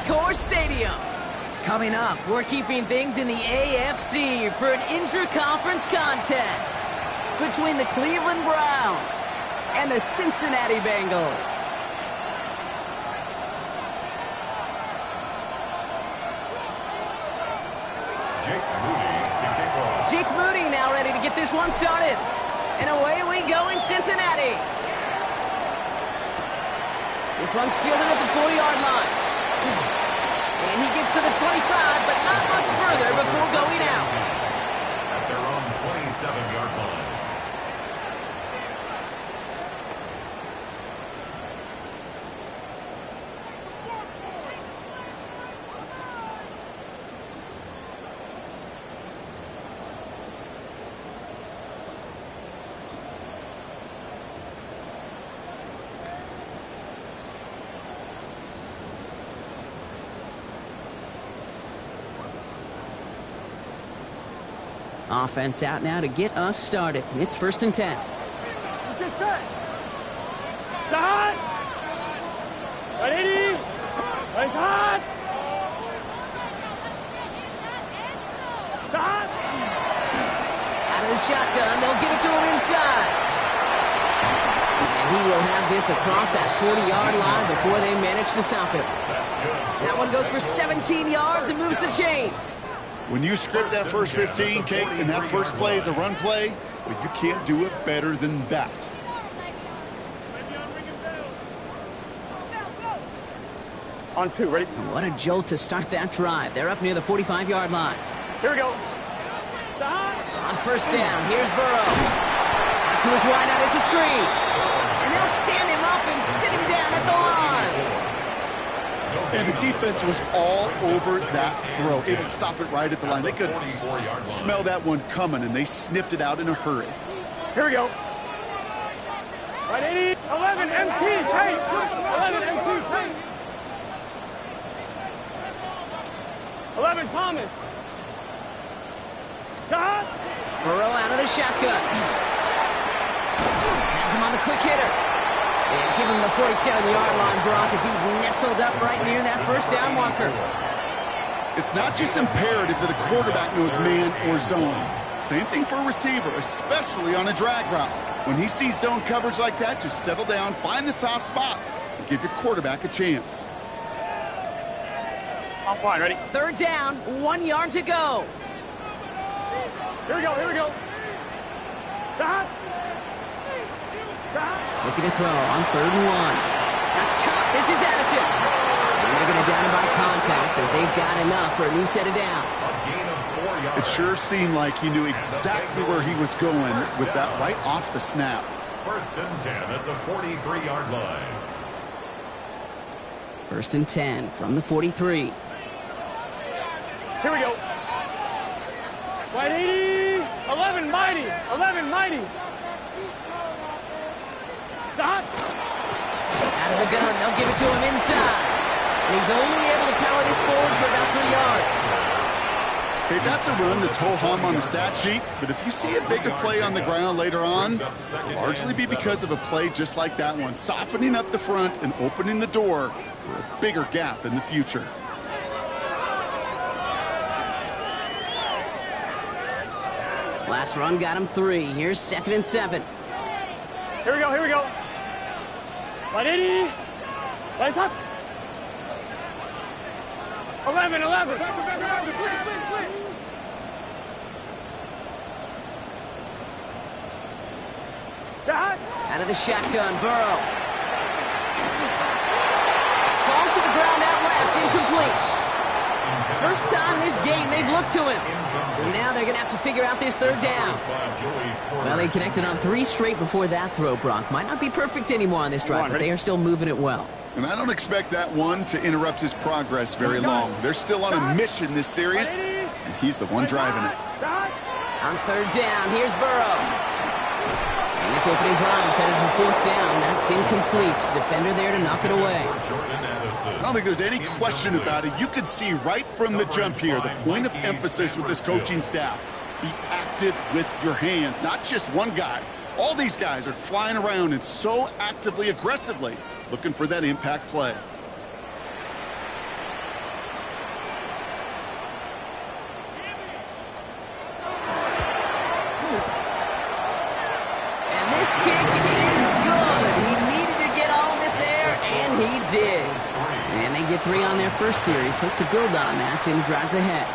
Accor Stadium. Coming up, we're keeping things in the AFC for an intra-conference contest between the Cleveland Browns and the Cincinnati Bengals. Jake Moody now ready to get this one started. And away we go in Cincinnati. This one's fielded at the 40-yard line. And he gets to the 25, but not much further before going out. At their own 27-yard line. Offense out now to get us started. It's 1st and 10. Get set. Start. 180. Nice hot. Start. Out of the shotgun, they'll give it to him inside. And he will have this across that 40-yard line before they manage to stop him. That one goes for 17 yards and moves the chains. When you script that first 15, Kate, and that first play is a run play, well, you can't do it better than that. On 2, ready? What a jolt to start that drive. They're up near the 45-yard line. Here we go. Start. On 1st down, here's Burrow. Out to his wideout, it's a screen. And they'll stand him up and sit him down at the line. And the defense was all over that throw, able to stop it right at the line. They could smell that one coming, and they sniffed it out in a hurry. Here we go. 180. 11 MT. Hey. 11 MT. Hey. 11 Thomas. Stop. Burrow out of the shotgun. Has him on the quick hitter. And give him the 47-yard line, Brock, as he's nestled up right near that 1st down marker. It's not just imperative that a quarterback knows man or zone. Same thing for a receiver, especially on a drag route. When he sees zone coverage like that, just settle down, find the soft spot, and give your quarterback a chance. I'm fine, ready? 3rd down, 1 yard to go. Here we go, here we go. Stop. Looking to throw on 3rd and 1. That's caught. This is Addison. And they're going to down him by contact as they've got enough for a new set of downs. It sure seemed like he knew exactly where he was going with that right off the snap. 1st and 10 at the 43-yard line. 1st and 10 from the 43. Here we go. 180. 11 mighty. 11 mighty. Stop. Out of the gun, they'll give it to him inside. And he's only able to power this forward for about 3 yards. Okay, that's a run that's ho-hum on the stat sheet, but if you see a bigger play on the ground later on, it'll largely be because of a play just like that one, softening up the front and opening the door for a bigger gap in the future. Last run got him 3. Here's 2nd and 7. Here we go, here we go. 180. Lights up. 11. Shot. Out of the shotgun, Burrow. Falls to the ground out left, incomplete. First time this game they've looked to him. So now they're going to have to figure out this 3rd down. Well, they connected on 3 straight before that throw, Brock. Might not be perfect anymore on this drive, but they are still moving it well. And I don't expect that one to interrupt his progress very long. They're still on a mission this series, and he's the one driving it. On 3rd down, here's Burrow. And this opening drive is headed for 4th down. That's incomplete. Defender there to knock it away. I don't think there's any question about it. You could see right from the jump here the point of emphasis with this coaching staff. Be active with your hands, not just one guy. All these guys are flying around and so actively, aggressively looking for that impact play. did. And they get 3 on their first series. Hope to build on that in the drives ahead.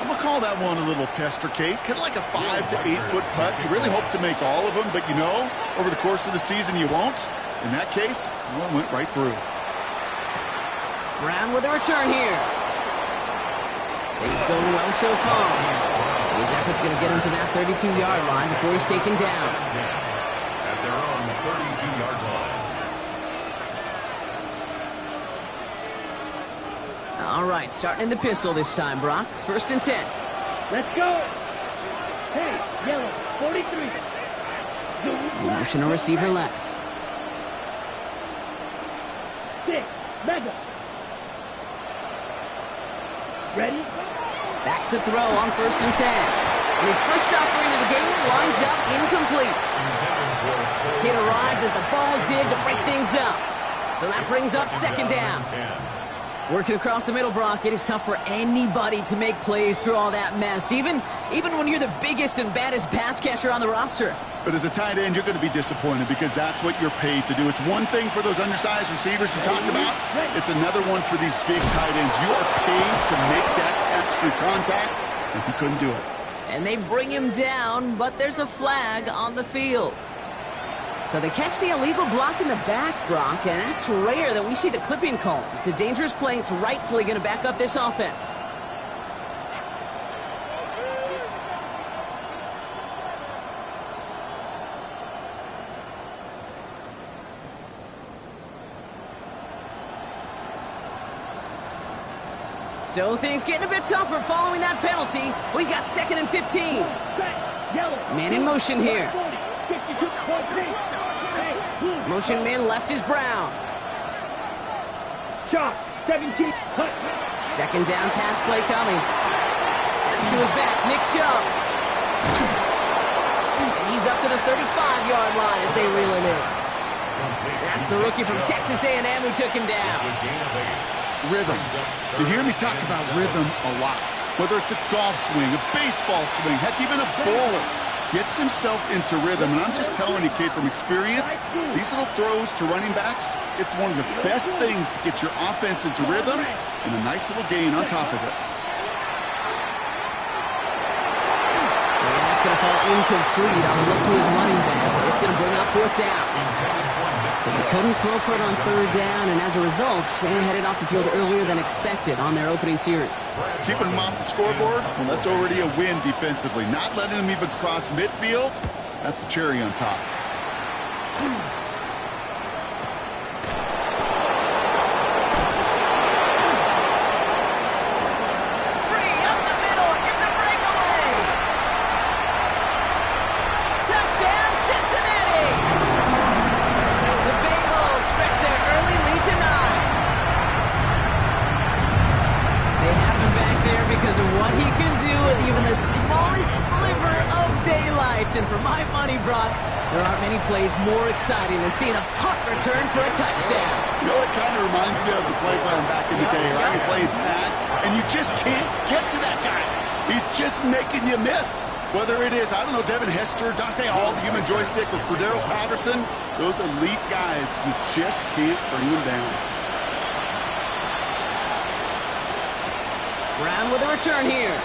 I'm going to call that one a little tester, Kate. Kind of like a 5 to 8 foot putt. You really hope to make all of them, but you know, over the course of the season, you won't. In that case, one went right through. Brown with a return here. Things going well so far. His effort's going to get him to that 32-yard line before he's taken down. At their own 32-yard line. All right, starting in the pistol this time, Brock. 1st and 10. Let's go. Hey, yellow, 43. Motion a receiver left. 6, mega. Ready? Back to throw on 1st and 10. And his first offering of the game winds up incomplete. It arrived as the ball did to break things up. So that brings up 2nd down. Working across the middle, Brock, it is tough for anybody to make plays through all that mess, even when you're the biggest and baddest pass catcher on the roster. But as a tight end, you're going to be disappointed because that's what you're paid to do. It's one thing for those undersized receivers you talk about. It's another one for these big tight ends. You are paid to make that catch through contact, and he couldn't do it. And they bring him down, but there's a flag on the field. So they catch the illegal block in the back, Brock, and that's rare that we see the clipping call. It's a dangerous play. It's rightfully going to back up this offense. So things getting a bit tougher following that penalty. We got 2nd and 15. Man in motion here. Motion man left is Brown. Shot, 17. 2nd down pass play coming. That's to his back, Nick Chubb. And he's up to the 35-yard line as they reel him in. That's the rookie from Texas A&M who took him down. Rhythm. You hear me talk about rhythm a lot. Whether it's a golf swing, a baseball swing, heck, even a bowler gets himself into rhythm. And I'm just telling you, kid, from experience, these little throws to running backs, it's one of the best things to get your offense into rhythm and a nice little gain on top of it. And that's going to fall incomplete on the look to his running back. It's going to bring up 4th down. So they couldn't throw for it on 3rd down, and as a result, Sam headed off the field earlier than expected on their opening series. Keeping them off the scoreboard, well, that's already a win defensively. Not letting them even cross midfield, that's the cherry on top. Free up the middle, gets a breakaway. Touchdown, Cincinnati. The Bengals stretch their early lead to 9. They have him back there because of what he can do with even the smallest sliver of daylight. And for my money, Brock, there aren't many plays more exciting than seeing a punt return for a touchdown. You know, it kind of reminds me of the playground back in the day, right? You're playing tag, and you just can't get to that guy. He's just making you miss. Whether it is, I don't know, Devin Hester, Dante Hall, the human joystick, or Cordero Patterson, those elite guys, you just can't bring them down. Brown with a return here.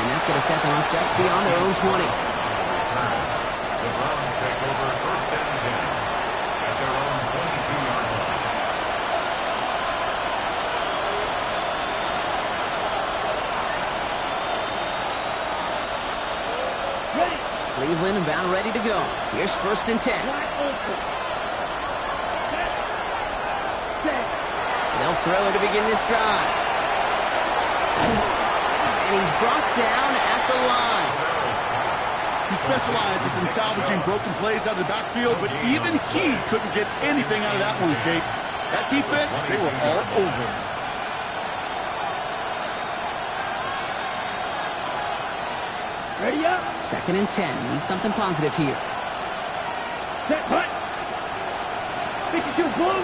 And that's going to set them up just beyond their own 20. The Browns take over 1st and 10 at their own 22-yard line. Cleveland about ready to go. Here's 1st and 10. They'll throw it to begin this drive. And he's brought down at the line. He specializes in salvaging broken plays out of the backfield, but even he couldn't get anything out of that one, Kate. That defense, they were all over it. Ready up. 2nd and 10. Need something positive here. Set, punt. 52 blue.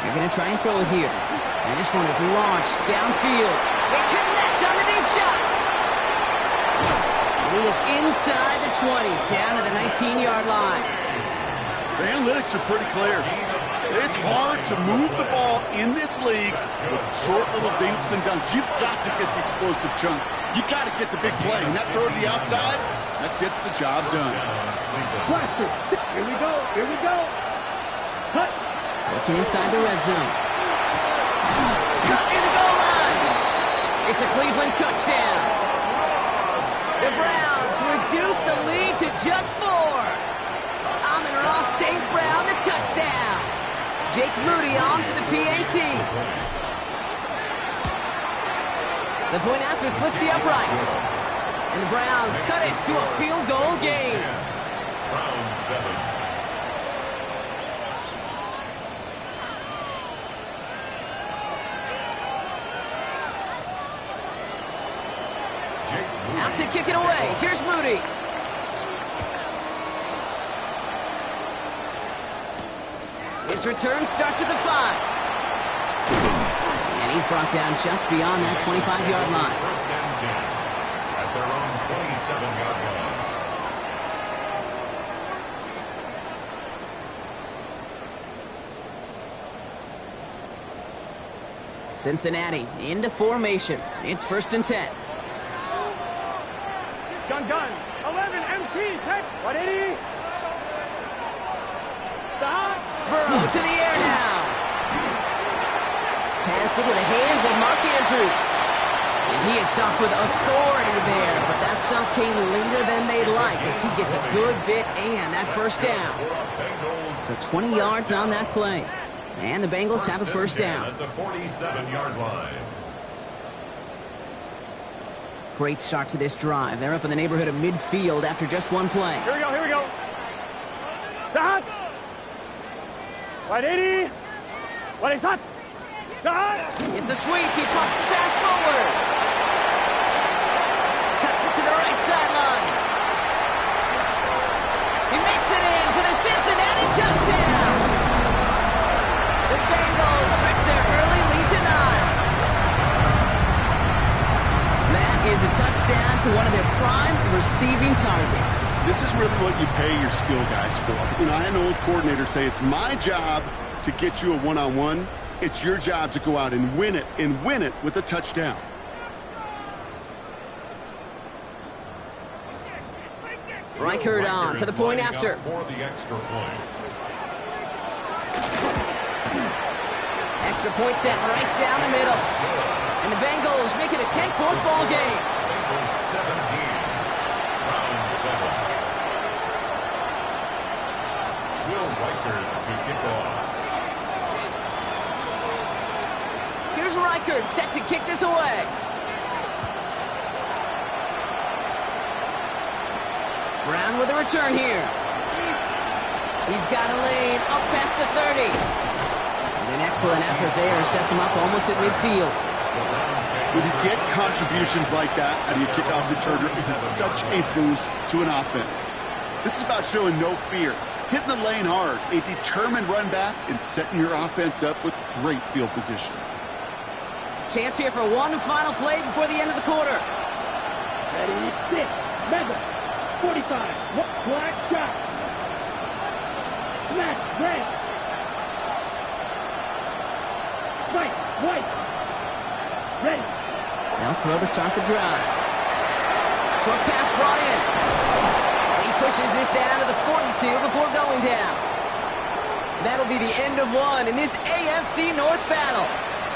They're going to to try and throw it here. And this one is launched downfield. It connects on the deep shot. And he is inside the 20, down to the 19-yard line. The analytics are pretty clear. It's hard to move the ball in this league with short little dinks and dunks. You've got to get the explosive chunk. You got to get the big play. And that throw to the outside, that gets the job done. Here we go. Here we go. Cut. Looking inside the red zone. Cut near the goal line. It's a Cleveland touchdown. The Browns reduce the lead to just 4. Amon-Ra St. Brown, the touchdown. Jake Moody on for the PAT. The point after splits the uprights. And the Browns cut it to a field goal game. Round 7. Out to kick it away. Here's Moody. His return starts at the 5. And he's brought down just beyond that 25-yard line. First and 10 at their own 27-yard line. Cincinnati into formation. It's 1st and 10. Gun. 11, MT, tech. 180. Stop. Burrow to the air now. Pass into the hands of Mark Andrews. And he is stopped with authority there, but that stop came later than they'd like as he gets a good bit and that first down. So 20 yards on that play. And the Bengals have a first down. At the 47-yard line. Great start to this drive. They're up in the neighborhood of midfield after just one play. Here we go. Stop. 180. What is that? It's a sweep. He pops the pass forward. Cuts it to the right sideline. He makes it in for the Cincinnati touchdown. The Bengals stretch their early lead to 9. That is a touchdown to one of their prime receiving targets. This is really what you pay your skill guys for. I had an old coordinator say it's my job to get you a one-on-one. It's your job to go out and win it with a touchdown. Reichert on for the point after. For the extra point. Extra point set right down the middle. And the Bengals make it a 10-point ball game. Bengals 17. Round 7. Will Reichert to kick off. Here's Reichert set to kick this away. Brown with a return here. He's got a lane up past the 30. And an excellent effort there sets him up almost at midfield. When you get contributions like that out of your kickoff returner, it is such a boost to an offense. This is about showing no fear, hitting the lane hard, a determined run back, and setting your offense up with great field position. Chance here for one final play before the end of the quarter. Ready, 6, Mega, 45, black shot. Smash, red. White. Ready. They'll throw to start the drive. Short pass brought in. He pushes this down to the 42 before going down. That'll be the end of one in this AFC North battle.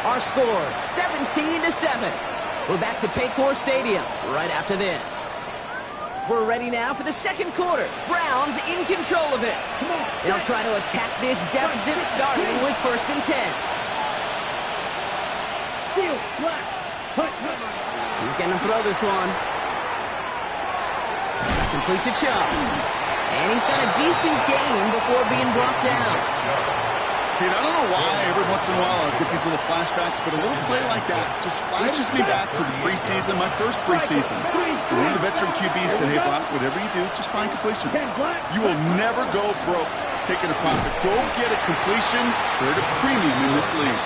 Our score, 17-7. We're back to Paycor Stadium right after this. We're ready now for the second quarter. Browns in control of it. They'll try to attack this deficit starting with 1st and 10. He's going to throw this one. Complete to Chubb. And he's got a decent gain before being brought down. Kid, I don't know why every once in a while I get these little flashbacks, but a little play like that just flashes me back to the preseason, my first preseason. One of the veteran QBs said, hey, Brock, whatever you do, just find completions. You will never go broke taking a profit. Go get a completion. They're at a premium in this league.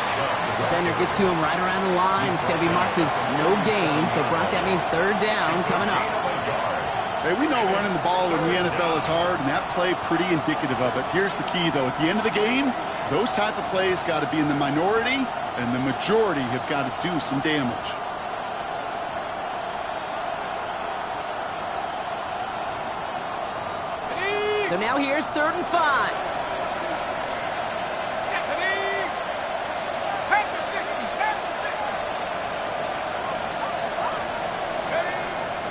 Defender gets to him right around the line. It's going to be marked as no gain. So, Brock, that means third down coming up. Hey, we know running the ball in the NFL is hard, and that play pretty indicative of it. Here's the key, though. At the end of the game, those type of plays got to be in the minority, and the majority have got to do some damage. So now here's 3rd and 5.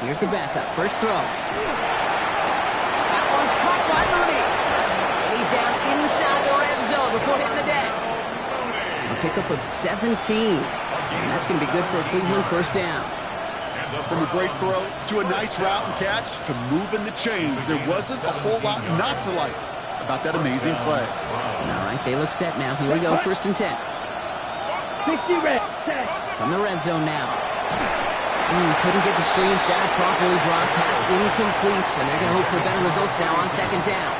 Here's the backup. First throw. That one's caught by Mooney. And he's down inside the red zone before hitting the deck. A pickup of 17. And that's going to be good for a Cleveland first down. From a great throw to a nice route and catch to moving the chains. There wasn't a whole lot not to like about that amazing play. All right, they look set now. Here we go, 1st and 10. 60 red. From the red zone now. Couldn't get the screen set up properly. Brock, pass incomplete, and they're going to hope for better results now on 2nd down.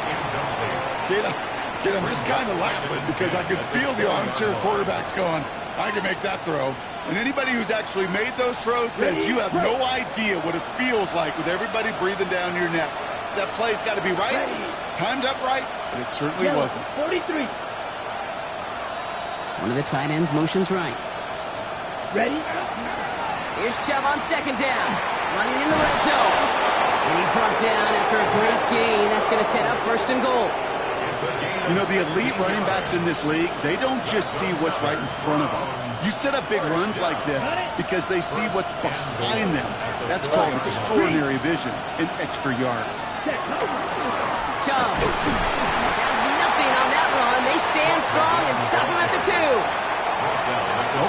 Kid, I'm just kind of laughing because I could feel the armchair quarterbacks going, I can make that throw. And anybody who's actually made those throws says you have no idea what it feels like with everybody breathing down your neck. That play's got to be right, timed up right, but it certainly wasn't. 43. One of the tight ends motions right. Ready? Here's Chubb on 2nd down. Running in the red zone. And he's brought down after a great gain. That's going to set up 1st and goal. You know, the elite running backs in this league, they don't just see what's right in front of them. You set up big runs like this because they see what's behind them. That's called extraordinary vision and extra yards. Chubb has nothing on that run. They stand strong and stop him at the 2.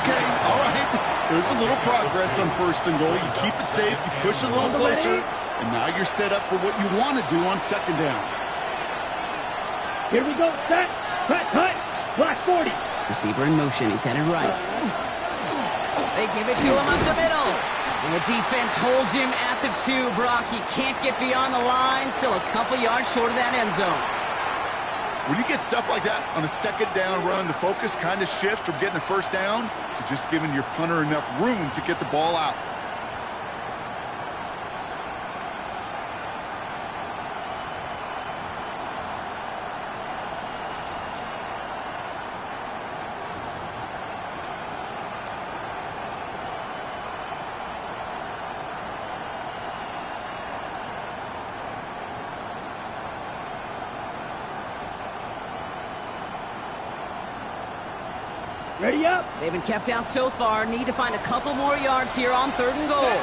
Okay, all right. There's a little progress on 1st and goal. You keep it safe, you push a little closer, and now you're set up for what you want to do on 2nd down. Here we go. Set. Cut. Black 40. Receiver in motion. He's headed right. They give it to him up the middle. And the defense holds him at the 2. Brock, he can't get beyond the line. Still a couple yards short of that end zone. When you get stuff like that on a 2nd down run, the focus kind of shifts from getting a 1st down to just giving your punter enough room to get the ball out. Ready up. They've been kept out so far. Need to find a couple more yards here on 3rd and goal.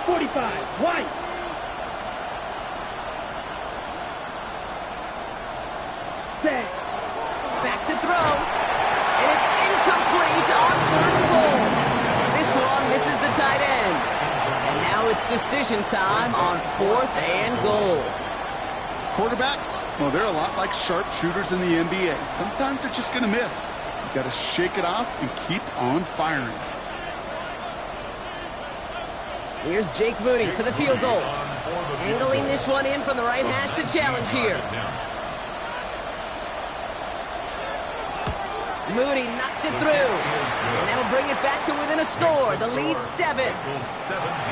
45. White. Set. Back to throw. And it's incomplete on 3rd and goal. This one misses the tight end. And now it's decision time on 4th and goal. Quarterbacks, well, they're a lot like sharpshooters in the NBA. Sometimes they're just going to miss. You got to shake it off and keep on firing. Here's Jake Moody for the field goal. Angling this one in from the right hash, the challenge here. Moody knocks it through. And that'll bring it back to within a score. The lead 7.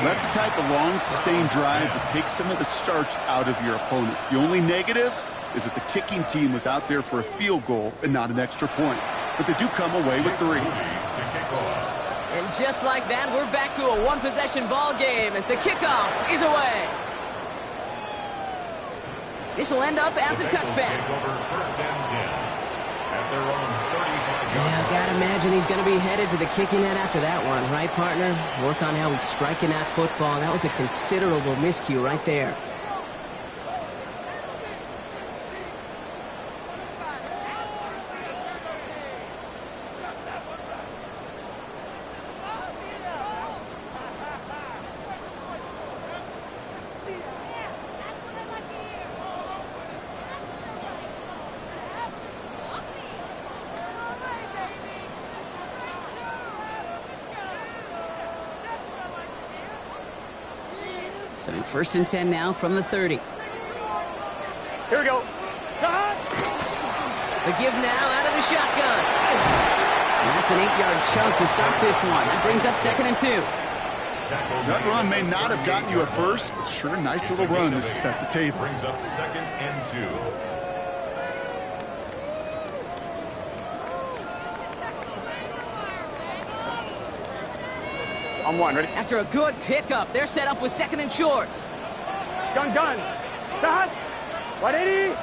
That's the type of long, sustained drive that takes some of the starch out of your opponent. The only negative is that the kicking team was out there for a field goal and not an extra point. But they do come away with 3. And just like that, we're back to a one-possession ball game as the kickoff is away. This will end up as a touchback. Yeah, I gotta imagine he's gonna be headed to the kicking net after that one, right, partner? Work on how he's striking that football. That was a considerable miscue right there. So 1st and 10 now from the 30. Here we go. The give now out of the shotgun. And that's an 8-yard chunk to start this one. That brings up 2nd and 2. That run may not have gotten you a first, but sure, nice little run to set the table. Brings up 2nd and 2. On 1, ready? After a good pickup, they're set up with 2nd and short. Gun. Stop. 180.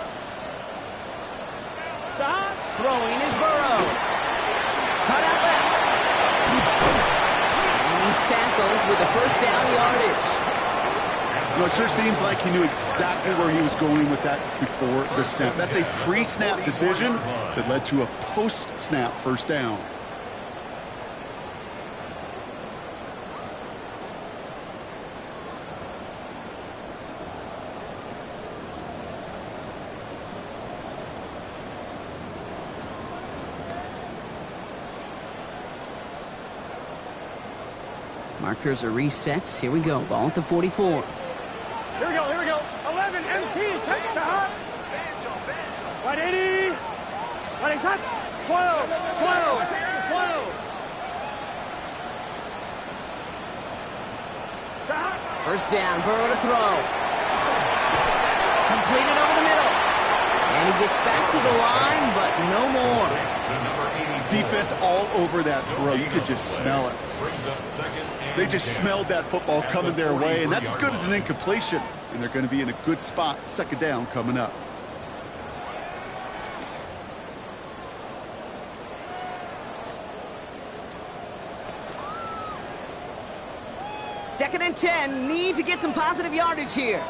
Stop. Throwing is Burrow. Cut out left. And he's tackled with the first down yardage. Well, it sure seems like he knew exactly where he was going with that before the snap. That's a pre-snap decision that led to a post-snap first down. Markers are reset. Here we go. Ball at the 44. Here we go. 11, MT, take the hop. 180. 180, 12. Stop. First down. Burrow to throw. Completed over the middle. And he gets back to the line, but no more. Defense all over that throw. You could just smell it. They just smelled that football coming their way, and that's as good as an incompletion. And they're going to be in a good spot. 2nd down coming up. Second and 10. Need to get some positive yardage here.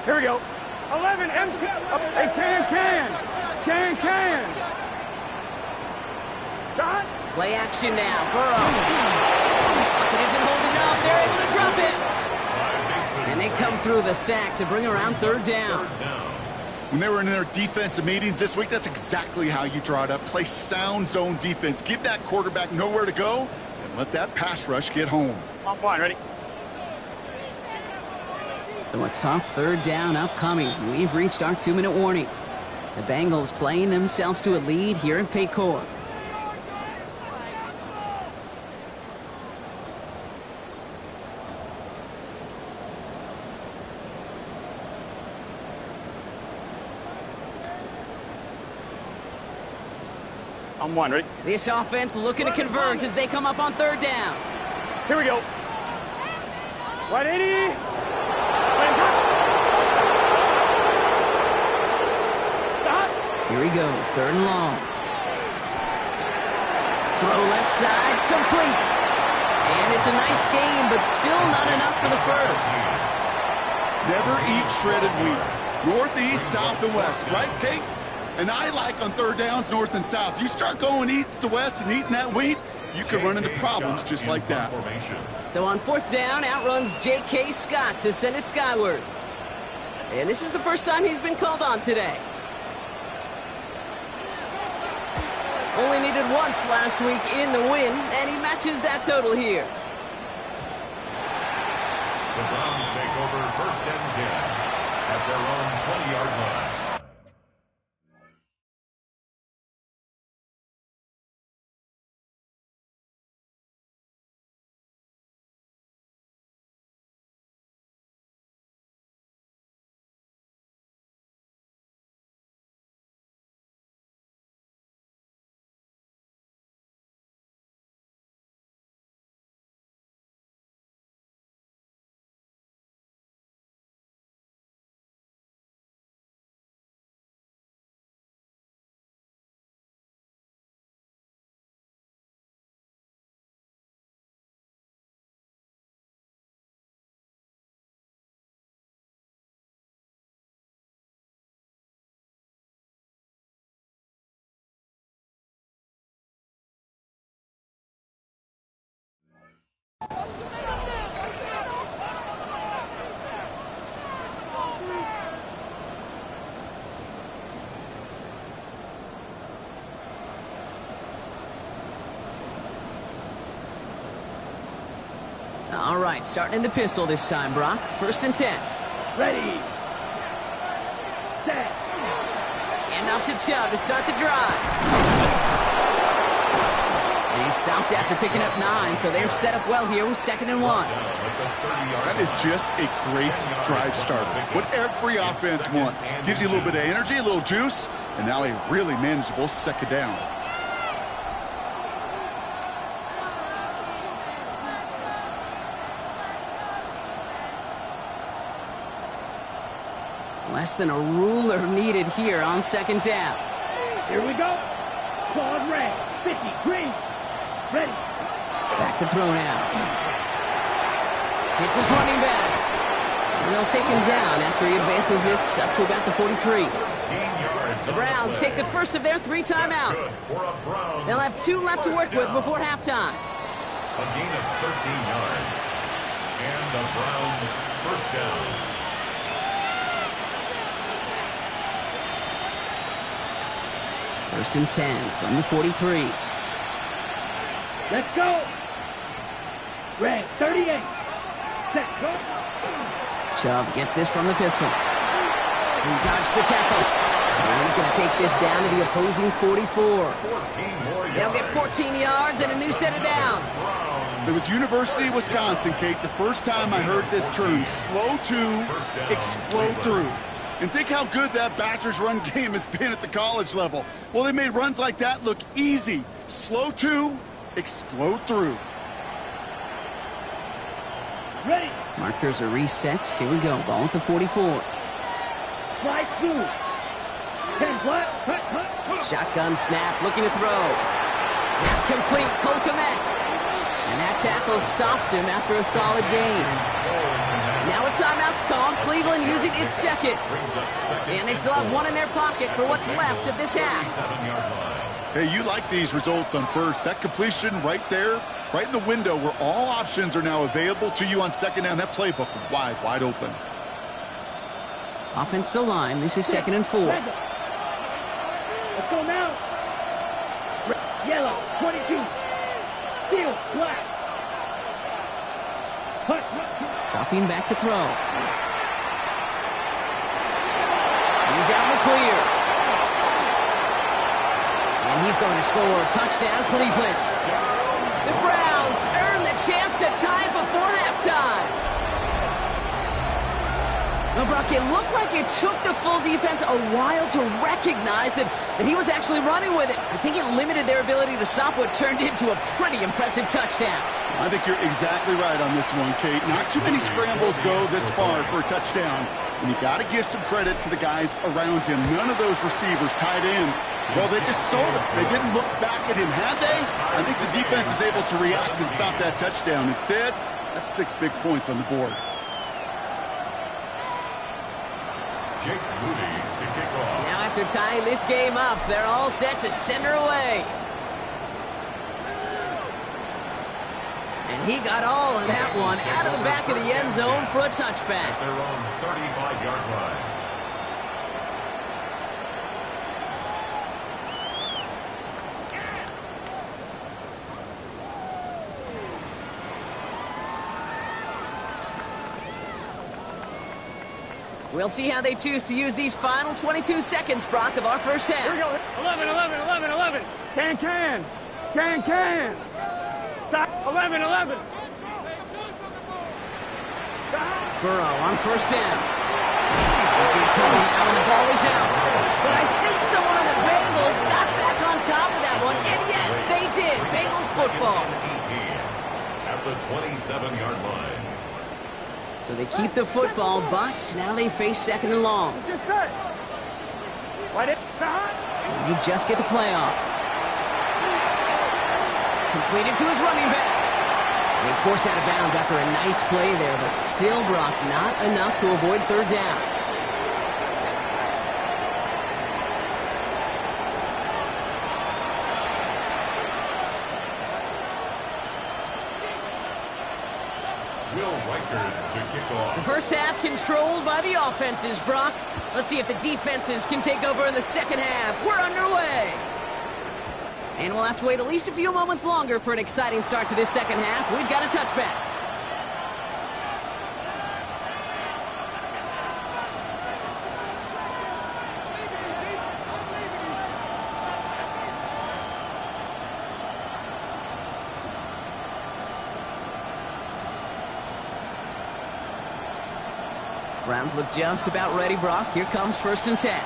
Here we go. 11, MT. Hey, can. Stop. Play action now. Burrow. Pocket isn't holding up. They're able to drop it. And they come through the sack to bring around 3rd down. When they were in their defensive meetings this week, that's exactly how you draw it up. Play sound zone defense. Give that quarterback nowhere to go and let that pass rush get home. On 1, ready? So a tough 3rd down upcoming. We've reached our 2-minute warning. The Bengals playing themselves to a lead here in Paycor. On 1, ready? This offense looking to convert as they come up on 3rd down. Here we go. 180. Stop. Here he goes, 3rd and long. Throw left side, complete. And it's a nice game, but still not enough for the first. Never eat shredded wheat. Northeast, south, and west, right, Kate? And I like on 3rd downs, north and south. You start going east to west and eating that wheat, you could run into problems just like that. So on 4th down, outruns J.K. Scott to send it skyward. And this is the first time he's been called on today. Only needed once last week in the win, and he matches that total here. The Browns take over 1st and 10 at their own 20-yard line. All right, starting in the pistol this time, Brock. 1st and 10. Ready. Set. And Off to Chubb to start the drive. And he's stopped after picking up 9, so they're set up well here with 2nd and 1. That is just a great drive starter. What every offense wants. Gives you a little bit of energy, a little juice, and now a really manageable 2nd down. Less than a ruler needed here on 2nd down. Here we go. Quad red. 50. Green. Ready. Back to throw now. Hits his running back. And they'll take him down after he advances this up to about the 43. The Browns take the first of their 3 timeouts. They'll have 2 left to work with before halftime. A gain of 13 yards. And the Browns first down. First and 10 from the 43. Let's go. Red, 38. Set, go. Chubb gets this from the pistol. He dodged the tackle. And he's going to take this down to the opposing 44. They'll get 14 yards and a new set of downs. It was University of Wisconsin, Kate, the first time I heard this term, slow to explode through. And think how good that Badgers run game has been at the college level. Well, they made runs like that look easy. Slow to explode through. Ready. Markers are reset. Here we go. Ball at the 44. Fly through. 10 flat. Cut, cut. Shotgun snap. Looking to throw. That's complete. Cole Kmet. And that tackle stops him after a solid gain. Now a timeout's called. Cleveland using its 2nd. And they still have 1 in their pocket for what's left of this half. Hey, you like these results on first. That completion right there, right in the window where all options are now available to you on 2nd down. That playbook wide open. Offense still line. This is 2nd and 4. Let's go now. Red, yellow, 22. Steel, black. Cut, cut. Dropping back to throw. He's out in the clear. And he's going to score. Touchdown, Cleveland. The Browns earn the chance to tie before halftime. Well, Brock, it looked like it took the full defense a while to recognize that he was actually running with it. I think it limited their ability to stop what turned into a pretty impressive touchdown. I think you're exactly right on this one, Kate. Not too many scrambles go this far for a touchdown. And you got to give some credit to the guys around him. None of those receivers, tight ends, well, they just sold it. They didn't look back at him, had they? I think the defense is able to react and stop that touchdown. Instead, that's 6 big points on the board. Jake Moody to kick off. Now after tying this game up, they're all set to send her away. And he got all of that one out of the back of the end zone for a touchback. Their own 35-yard line. We'll see how they choose to use these final 22 seconds, Brock, of our first half. Here we go. 11, 11, 11, 11. Can. Stop. 11, 11. Burrow on first down. Big trouble now, and the ball is out. But I think someone on the Bengals got back on top of that one. And yes, they did. Bengals football. 18 at the 27-yard line. So they keep the football, but now they face 2nd and long. Just set. And they just get the playoff. Completed to his running back. And he's forced out of bounds after a nice play there, but still, Brock, not enough to avoid 3rd down. The first half controlled by the offenses, Brock. Let's see if the defenses can take over in the 2nd half. We're underway. And we'll have to wait at least a few moments longer for an exciting start to this 2nd half. We've got a touchback. Browns look just about ready, Brock. Here comes 1st and 10.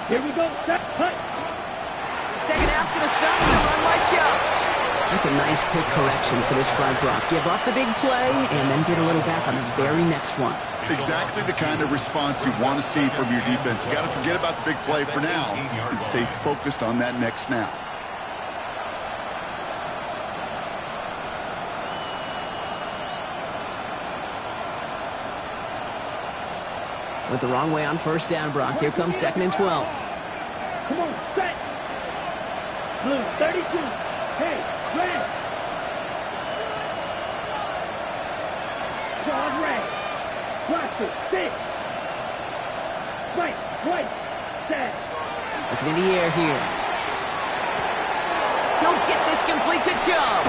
Here we go. Set. Cut. Second half's going to start with a run by Chubb. That's a nice quick correction for this front, Brock. Give up the big play and then get a little back on the very next one. Exactly the kind of response you want to see from your defense. You got to forget about the big play for now and stay focused on that next snap. Went the wrong way on 1st down, Brock. Here comes 2nd and 12. Come on, set. Blue, 32. Hey, red. Charge red. Watch it. 6. Right. Set. Looking in the air here. He'll get this complete to Chubb.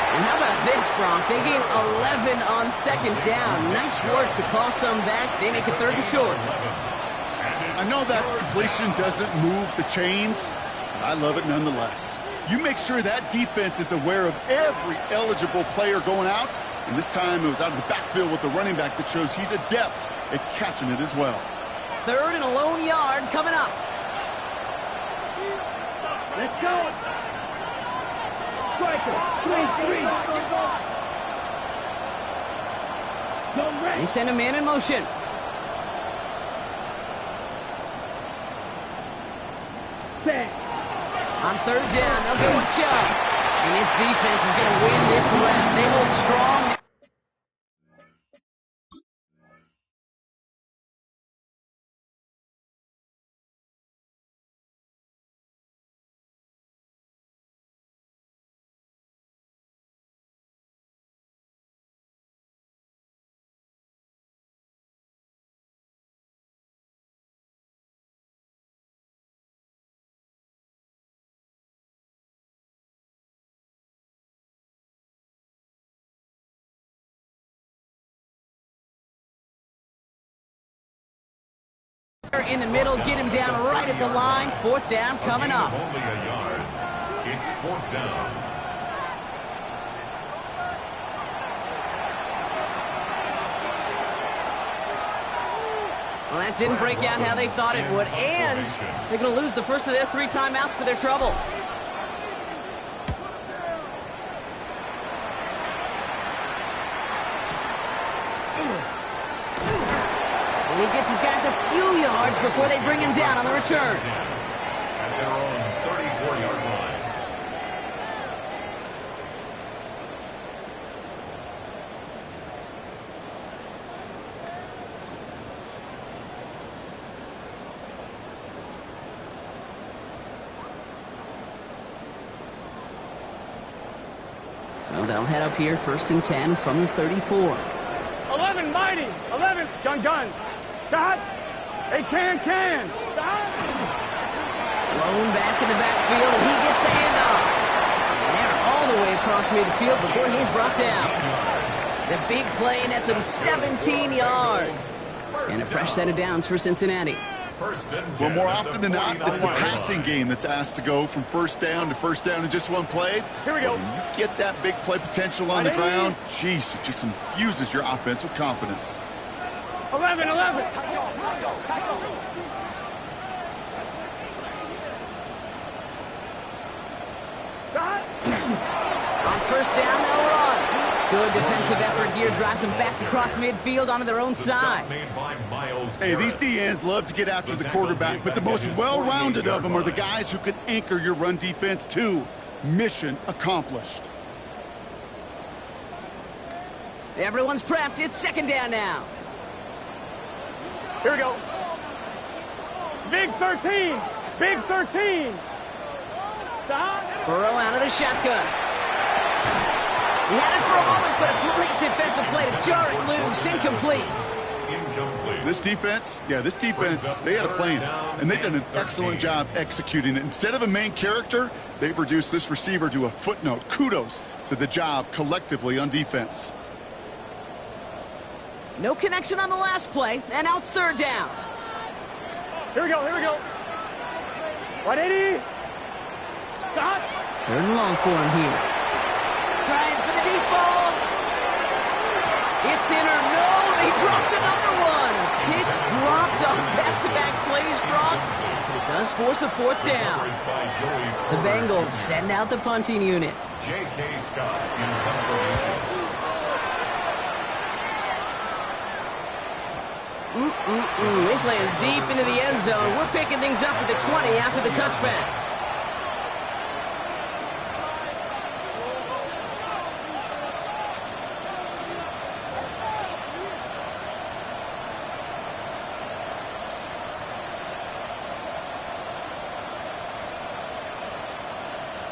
And how about this, Bronk? They gain 11 on 2nd down. Nice work to claw some back. They make it 3rd and short. I know that completion doesn't move the chains, but I love it nonetheless. You make sure that defense is aware of every eligible player going out, and this time it was out of the backfield with the running back that shows he's adept at catching it as well. 3rd and a lone yard coming up. Let's go. Striker, 3-3. They send a man in motion. Set. On 3rd down, they'll go with Chubb. And this defense is going to win this round. They hold strong. In the middle, get him down right at the line. 4th down coming up. Only a yard. It's 4th down. Well, that didn't break out how they thought it would, and they're going to lose the first of their 3 timeouts for their trouble. He gets his guys a few yards before they bring him down on the return. At their own 34-yard line. So they'll head up here, 1st and 10 from the 34. 11, mighty. 11, gun. Stop. Hey, can. Stop. Blown back in the backfield, and he gets the handoff. And they're all the way across midfield before he's brought down. The big play nets him 17 yards. And a fresh set of downs for Cincinnati. Well, more often than not, it's the passing game that's asked to go from 1st down to 1st down in just one play. Here we go. When you get that big play potential on the ground, geez, it just infuses your offense with confidence. 11. Stop. On 1st down, they'll run. Good defensive effort here, drives them back across midfield onto their own side. Hey, these DNs love to get after the quarterback, but the most well-rounded of them are the guys who can anchor your run defense too. Mission accomplished. Everyone's prepped. It's 2nd down now. Here we go. Big 13. Stop. Burrow out of the shotgun. He had it for a moment, but a great defensive play to jar it loose. Incomplete. This defense, they had a plan, and they've done an excellent job executing it. Instead of a main character, they've reduced this receiver to a footnote. Kudos to the job collectively on defense. No connection on the last play, and now it's 3rd down. Here we go. 180. Stop. 3rd and long for him here. Trying for the deep ball. It's in or no, they dropped another one. Picks dropped on back-to-back plays, Brock. It does force a fourth down. The Bengals send out the punting unit. J.K. Scott in punt formation. This lands deep into the end zone. We're picking things up at the 20 after the touchback.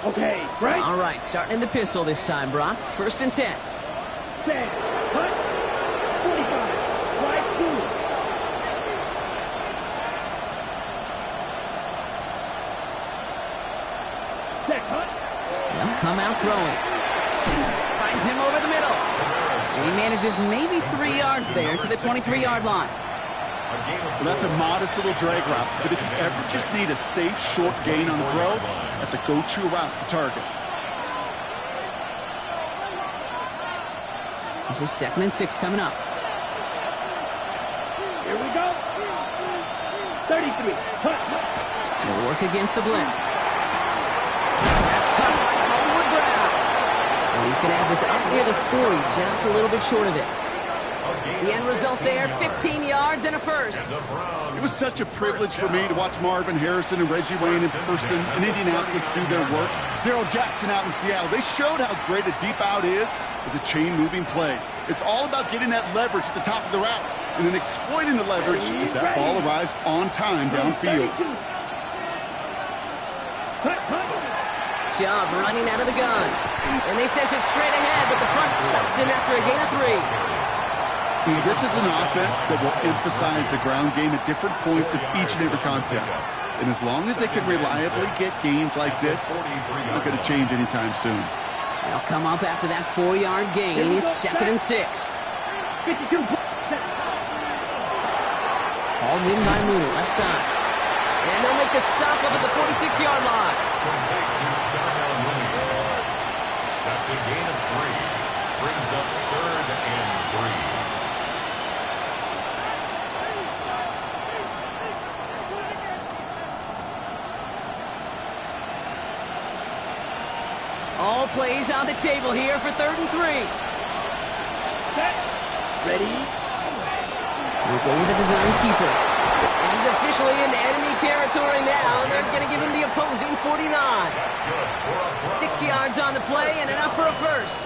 Okay, right? All right, starting in the pistol this time, Brock. 1st and 10. Stand. Cut. 45. Right through. Set. Cut. They'll come out throwing. Finds him over the middle. And he manages maybe 3 yards there to the 23-yard line. Well, that's a modest little drag route, but if you ever just need a safe, short gain on the throw, that's a go-to route to target. This is 2nd and 6 coming up. Here we go. 33. Cut. They'll work against the blitz. That's caught by Hollywood Brown. And he's going to have this up near the 40, just a little bit short of it. The end result there, 15 yards and a first. It was such a privilege for me to watch Marvin Harrison and Reggie Wayne in person in Indianapolis do their work. Darrell Jackson out in Seattle. They showed how great a deep out is as a chain-moving play. It's all about getting that leverage at the top of the route and then exploiting the leverage as that ball arrives on time downfield. Job running out of the gun. And they sense it straight ahead, but the front stops him after a gain of 3. This is an offense that will emphasize the ground game at different points of each and every contest. And as long as they can reliably get gains like this, it's not going to change anytime soon. They'll come up after that 4-yard gain. It's 2nd and 6. Hauled in by Mooney, left side. And they'll make the stop up at the 46-yard line. That's a gain of 3. Brings up 3rd and 3. All plays on the table here for 3rd and 3. Ready? We'll go with the design keeper. And he's officially in enemy territory now, and they're going to give him the opposing 49. 6 yards on the play and enough for a first.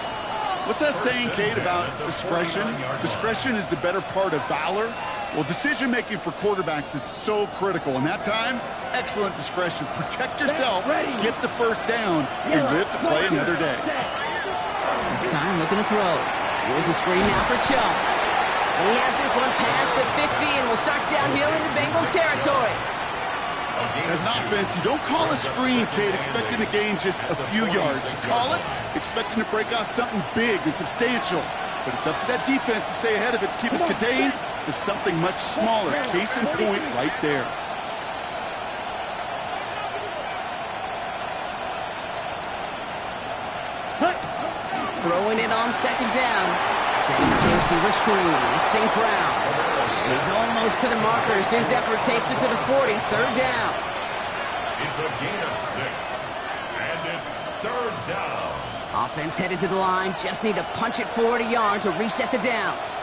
What's that saying, Kate, about discretion? Discretion is the better part of valor. Well, decision-making for quarterbacks is so critical. And that time, excellent discretion. Protect yourself, get the first down, and live to play another day. This time, looking to throw. Here's a screen now for Chubb. And he has this one past the 50 and will start downhill into Bengals territory. As an offense, you don't call a screen, Kate, expecting to gain just a few yards. You call it expecting to break off something big and substantial. But it's up to that defense to stay ahead of it, to keep it contained to something much smaller. Case in point right there. Throwing it on 2nd down. Setting up the receiver screen. It's St. Brown. He's almost to the markers. His effort takes it to the 40. 3rd down. It's a gain of 6. And it's 3rd down. Offense headed to the line. Just need to punch it forward a yard to reset the downs.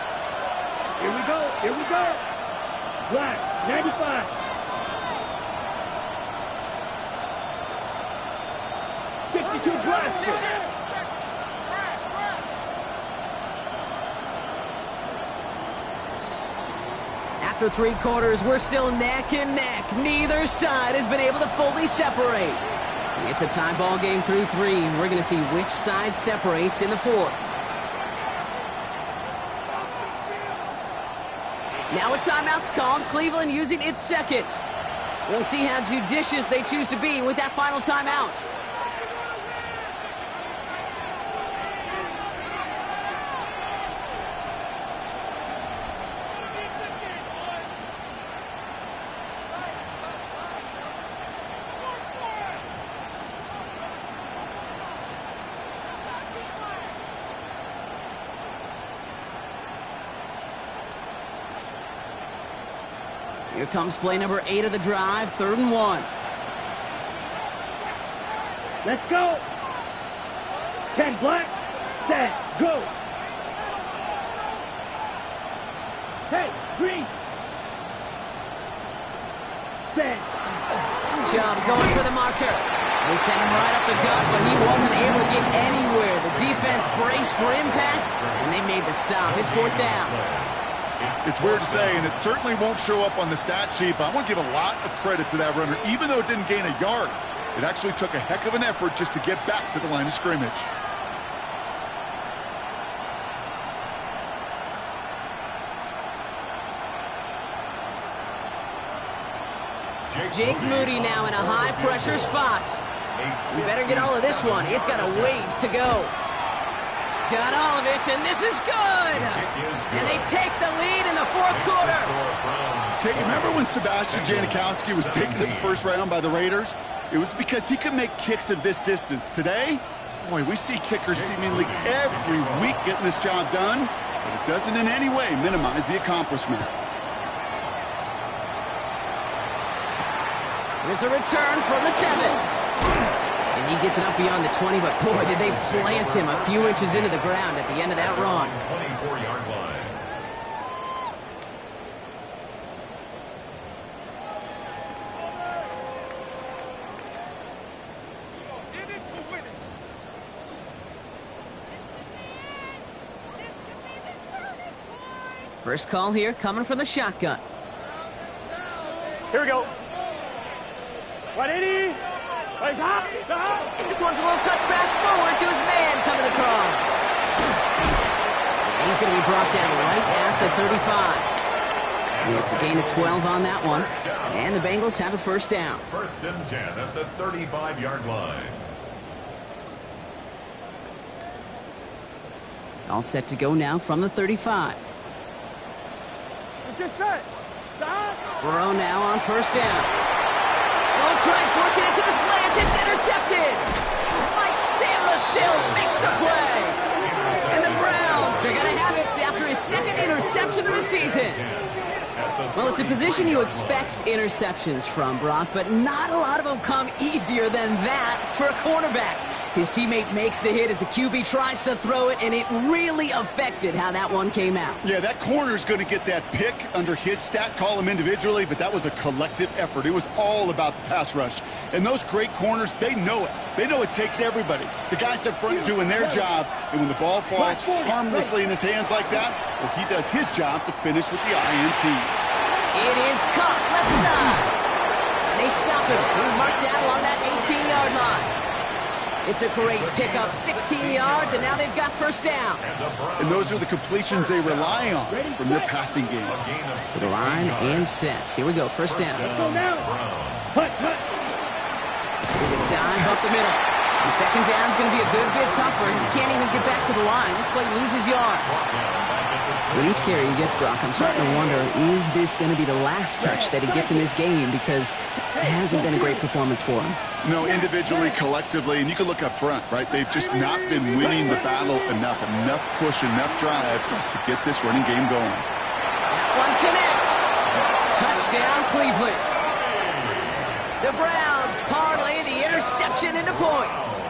Here we go. Here we go. Black, 95. 52 blaster. After 3 quarters, we're still neck and neck. Neither side has been able to fully separate. It's a tie ball game through 3. We're going to see which side separates in the 4th. Now a timeout's called. Cleveland using its 2nd. We'll see how judicious they choose to be with that final timeout. Here comes play number 8 of the drive, 3rd and 1. Let's go. 10 black, set, go. Hey, green. Set. Chubb going for the marker. They sent him right up the gut, but he wasn't able to get anywhere. The defense braced for impact, and they made the stop. It's 4th down. It's weird to say, and it certainly won't show up on the stat sheet, but I want to give a lot of credit to that runner. Even though it didn't gain a yard, it actually took a heck of an effort just to get back to the line of scrimmage. Jake Moody now in a high-pressure spot. We better get all of this one. It's got a ways to go. Got all of it, and this is good. And they take the lead in the 4th quarter. Hey, remember when Sebastian Janikowski was taken in the 1st round by the Raiders? It was because he could make kicks of this distance. Today, boy, we see kickers seemingly every week getting this job done, but it doesn't in any way minimize the accomplishment. There's a return from the 7. And he gets it up beyond the 20, but boy, did they plant him a few inches into the ground at the end of that run. 24-yard line. First call here coming from the shotgun. Here we go. 180. This one's a little touch pass forward to his man coming across. He's going to be brought down right at the 35. It's a gain of 12 on that one. And the Bengals have a 1st down. 1st and 10 at the 35-yard line. All set to go now from the 35. Let's get set. Burrow now on 1st down. Won't try and force it into the slant. It's intercepted. Mike Sandler still makes the play. And the Browns are going to have it after his 2nd interception of the season. Well, it's a position you expect interceptions from, Brock, but not a lot of them come easier than that for a cornerback. His teammate makes the hit as the QB tries to throw it, and it really affected how that one came out. Yeah, that corner's going to get that pick under his stat column individually, but that was a collective effort. It was all about the pass rush. And those great corners, they know it. They know it takes everybody. The guys up front doing their job, and when the ball falls harmlessly in his hands like that, well, he does his job to finish with the INT. It is caught left side. And they stop him. He's marked down along that 18-yard line. It's a great pickup, 16 yards, and now they've got 1st down. And those are the completions they rely on from their passing game. To the line and set. Here we go, 1st down. Hut, hut. Here's a dive up the middle. And 2nd down is going to be a good bit tougher. He can't even get back to the line. This play loses yards. With each carry he gets, Brock, I'm starting to wonder, is this going to be the last touch that he gets in this game? Because it hasn't been a great performance for him. No, individually, collectively, and you can look up front, right? They've just not been winning the battle enough push, enough drive to get this running game going. That one connects. Touchdown, Cleveland. The Browns parlay the interception into points.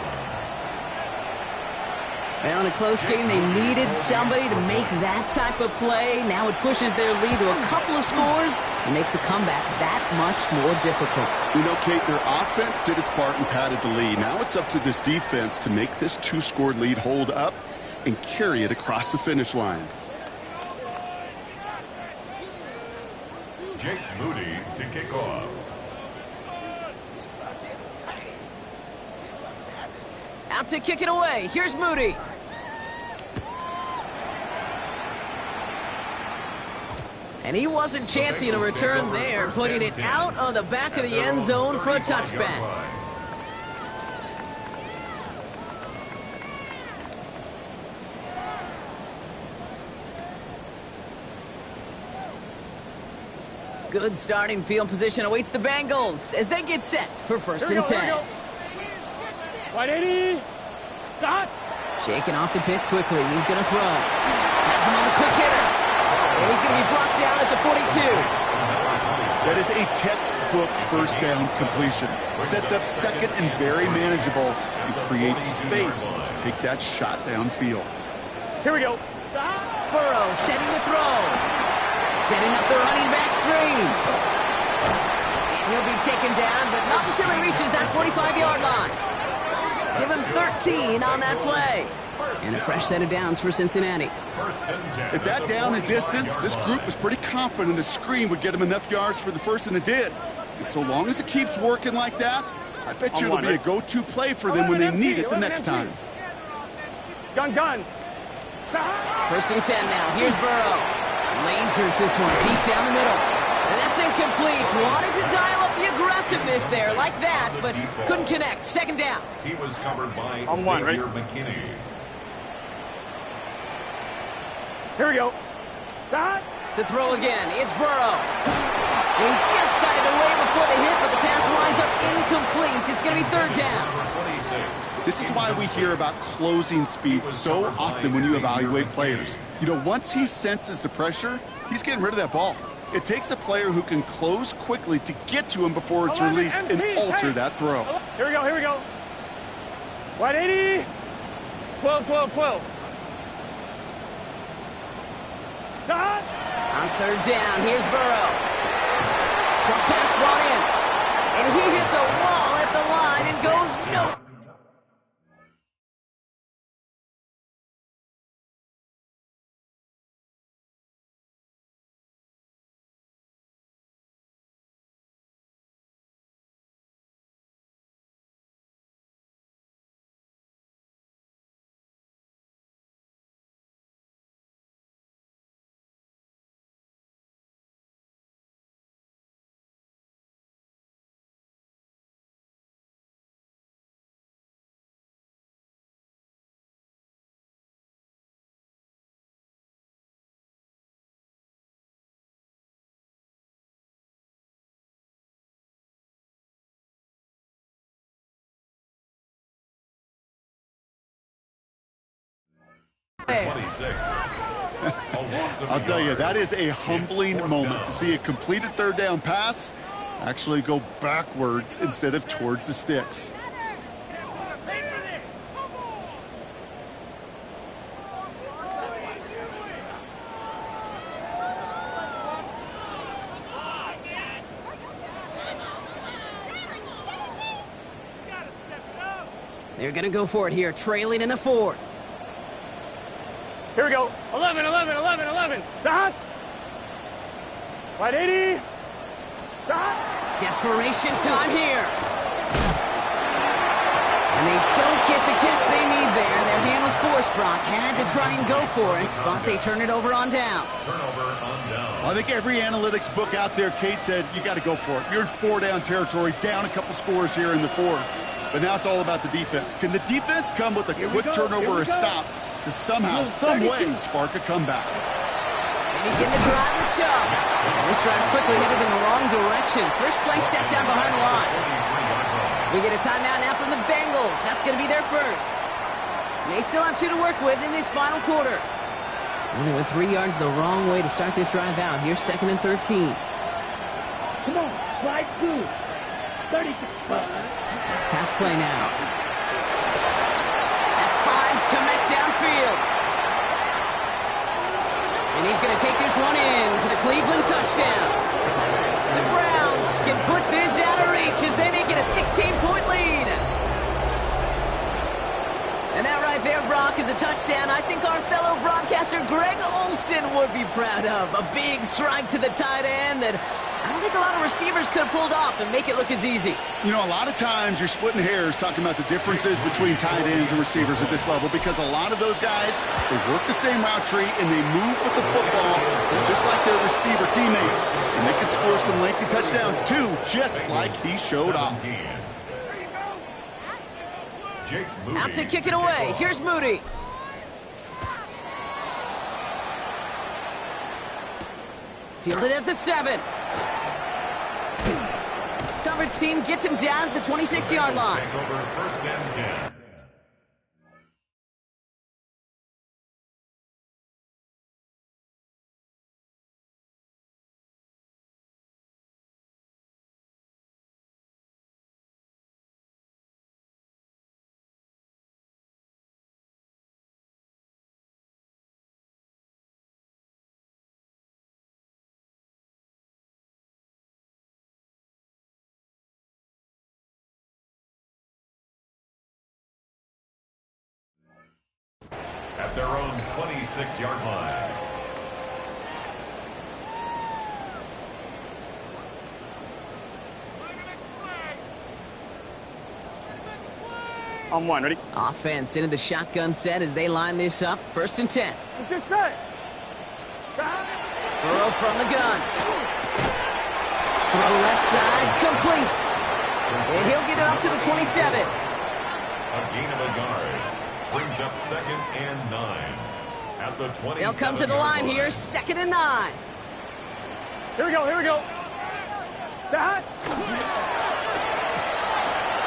Well, in a close game, they needed somebody to make that type of play. Now it pushes their lead to a couple of scores and makes a comeback that much more difficult. You know, Kate, their offense did its part and padded the lead. Now it's up to this defense to make this 2-score lead hold up and carry it across the finish line. Jake Moody to kick off. Out to kick it away. Here's Moody. And he wasn't chancing a return there, putting it out on the back of the end zone for a touchback. Good starting field position awaits the Bengals as they get set for 1st and 10. 180. Stop. Shaking off the pick quickly. He's going to throw. Has him on the quick hitter. And he's going to be brought down at the 42. That is a textbook first down completion. Sets up second and very manageable and creates space to take that shot downfield. Here we go. Burrow setting the throw. Setting up the running back screen. And he'll be taken down, but not until he reaches that 45-yard line. Give him 13 on that play. And a fresh set of downs for Cincinnati. At that down and distance, this group was pretty confident a screen would get him enough yards for the first, and it did. And so long as it keeps working like that, I bet you it'll be a go-to play for them when they need it the next time. Gun. First and 10 now. Here's Burrow. Lasers this one deep down the middle. And that's incomplete. Wanted to dial up the aggressiveness there like that, but couldn't connect. Second down. He was covered by Xavier McKinney. Here we go. To throw again, it's Burrow. He just got it away before the hit, but the pass winds up incomplete. It's going to be third down. This is why we hear about closing speed so often when you evaluate players. You know, once he senses the pressure, he's getting rid of that ball. It takes a player who can close quickly to get to him before it's released and alter that throw. Here we go. Wide 80. 12. On third down, here's Burrow. Short pass brought in. And he hits a wall at the line and goes no. I'll tell you, that is a humbling moment to see a completed third down pass actually go backwards instead of towards the sticks. They're going to go for it here, trailing in the fourth. Here we go. 11. Stop. Wide 80. Stop. Desperation time here. And they don't get the catch they need there. Their hand was forced, Brock. Had to try and go for it, but they turn it over on downs. I think every analytics book out there, Kate, said you got to go for it. You're in four-down territory, down a couple scores here in the fourth. But now it's all about the defense. Can the defense come with a quick turnover or a stop to somehow, some way, spark a comeback? They begin the drive with Chubb. And this drive's quickly headed in the wrong direction. First play set down behind the line. We get a timeout now from the Bengals. That's going to be their first. And they still have 2 to work with in this final quarter. And they went 3 yards the wrong way to start this drive out. Here's 2nd and 13. Come on, right through. 30. Pass play now. That finds Komet downfield. And he's going to take this one in for the Cleveland touchdown. The Browns can put this out of reach as they make it a 16-point lead. And that right there, Brock, is a touchdown I think our fellow broadcaster Greg Olsen would be proud of. A big strike to the tight end that I don't think a lot of receivers could have pulled off and make it look as easy. You know, a lot of times you're splitting hairs talking about the differences between tight ends and receivers at this level because a lot of those guys, they work the same route tree and they move with the football just like their receiver teammates. And they can score some lengthy touchdowns too, just like he showed off. Out to kick it away. Here's Moody. Fielded at the 7. Coverage team gets him down at the 26-yard line. First and 10. their own 26-yard line. On one, ready? Offense into the shotgun set as they line this up. 1st and 10. Let's get set. Burrow from the gun. Throw left side, complete. And he'll get it up to the 27. A gain of a yard. Brings up 2nd and 9. At the 27. They'll come to the line here, 2nd and 9. Here we go, here we go. That.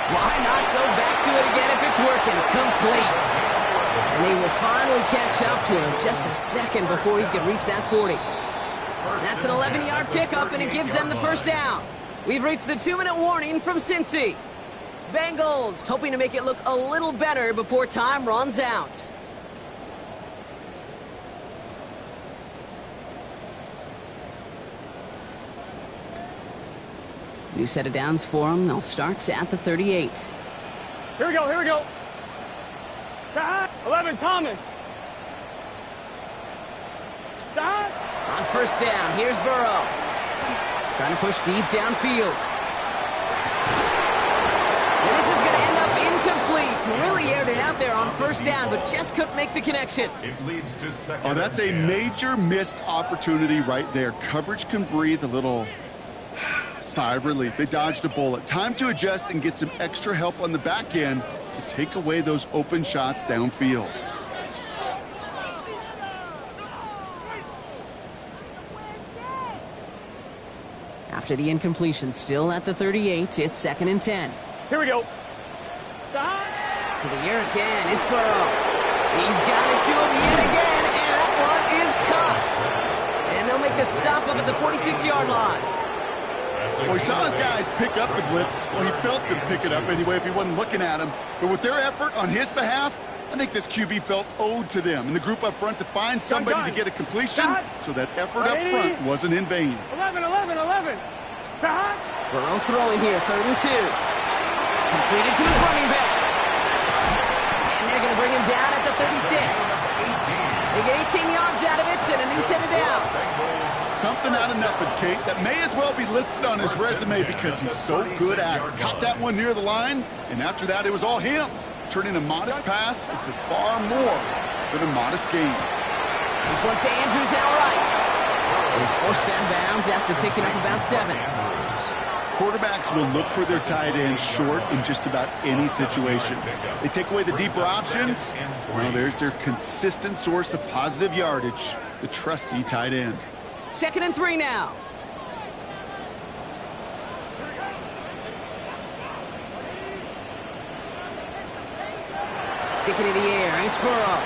Why not go back to it again if it's working? Complete. And they will finally catch up to him just a second before he could reach that 40. That's an 11-yard pickup, and it gives them the 1st down. We've reached the 2-minute warning from Cincy. Bengals hoping to make it look a little better before time runs out. New set of downs for them. They'll start at the 38. Here we go, here we go. 11, Thomas. Stop. On 1st down, here's Burrow. Trying to push deep downfield. And this is going to end up incomplete. Really aired it out there on 1st down, but just couldn't make the connection. It leads to 2nd. Oh, that's a major missed opportunity right there. Coverage can breathe a little sigh of relief. They dodged a bullet. Time to adjust and get some extra help on the back end to take away those open shots downfield. After the incompletion, still at the 38, it's 2nd and 10. Here we go. To the air again, it's Burrow. He's got it to him yet again, and that one is caught. And they'll make the stop up at the 46-yard line. Well, he saw his guys pick up the blitz. Well, he felt them pick it up anyway if he wasn't looking at him. But with their effort on his behalf, I think this QB felt owed to them and the group up front to find somebody to get a completion, so that effort up front wasn't in vain. 11. Burrow throwing here, 3rd and 2. Completed to his running back. And they're going to bring him down at the 36. They get 18 yards out of it and a new set of downs. Something out of nothing, Kate. That may as well be listed on his resume because he's so good at it. Caught that one near the line, and after that, it was all him. Turning a modest pass into far more than a modest gain. This one's to Andrews outright. And he's forced out of bounds after picking up about 7. Quarterbacks will look for their tight end short in just about any situation. They take away the deeper options. Well, there's their consistent source of positive yardage, the trusty tight end. 2nd and 3 now. Sticking in the air, it's Burrow.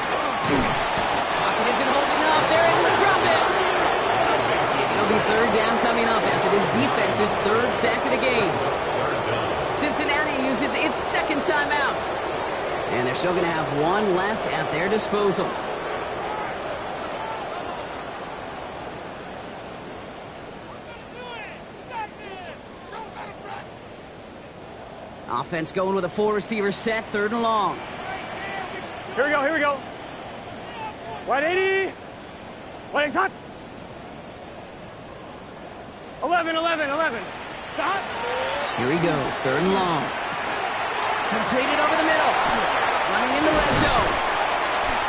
Pocket isn't holding up. They're able to drop it. It'll be 3rd down coming up after this defense's 3rd sack of the game. Cincinnati uses its 2nd timeout. And they're still going to have one left at their disposal. Offense going with a 4-receiver set, 3rd and long. Here we go, here we go. 180. Wait, hot. 11. Stop. Here he goes, 3rd and long. Completed over the middle. Running in the red zone.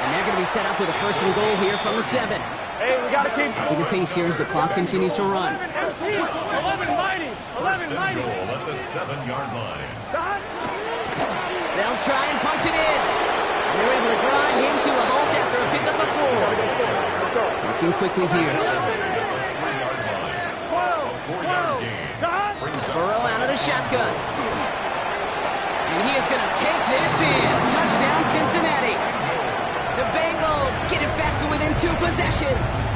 And they're going to be set up with a 1st and goal here from the 7. Hey, we got to keep The pace here as the clock continues to run. 11 mighty. Goal at the 7-yard line. They'll try and punch it in. And they're able to grind him to a halt after a pickup of 4. Working quickly here. 4-yard gain. Burrow out of the shotgun. And he is going to take this in. Touchdown, Cincinnati. The Bengals get it back to within 2 possessions.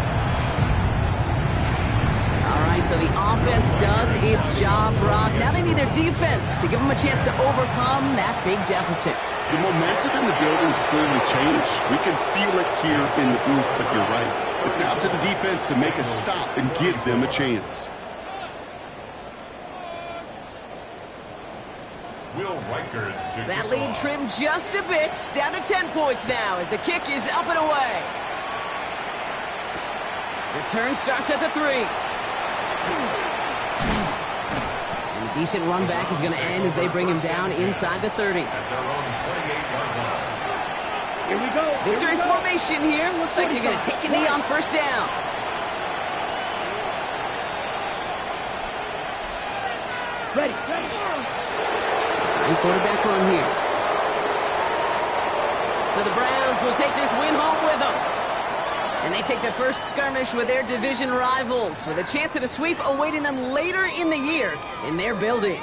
All right, so the offense does its job, Brock. Now they need their defense to give them a chance to overcome that big deficit. The momentum in the building's clearly changed. We can feel it here in the booth, but you're right. It's now up to the defense to make a stop and give them a chance. Will That lead trimmed just a bit, down to 10 points now as the kick is up and away. Return starts at the 3. And a decent run back is going to end as they bring him down inside the 30. Here we go. Victory formation here. Looks like they're going to take a knee on first down. Ready. Sign quarterback run here. So the Browns will take this win home with them. And they take the first skirmish with their division rivals with a chance at a sweep awaiting them later in the year in their building.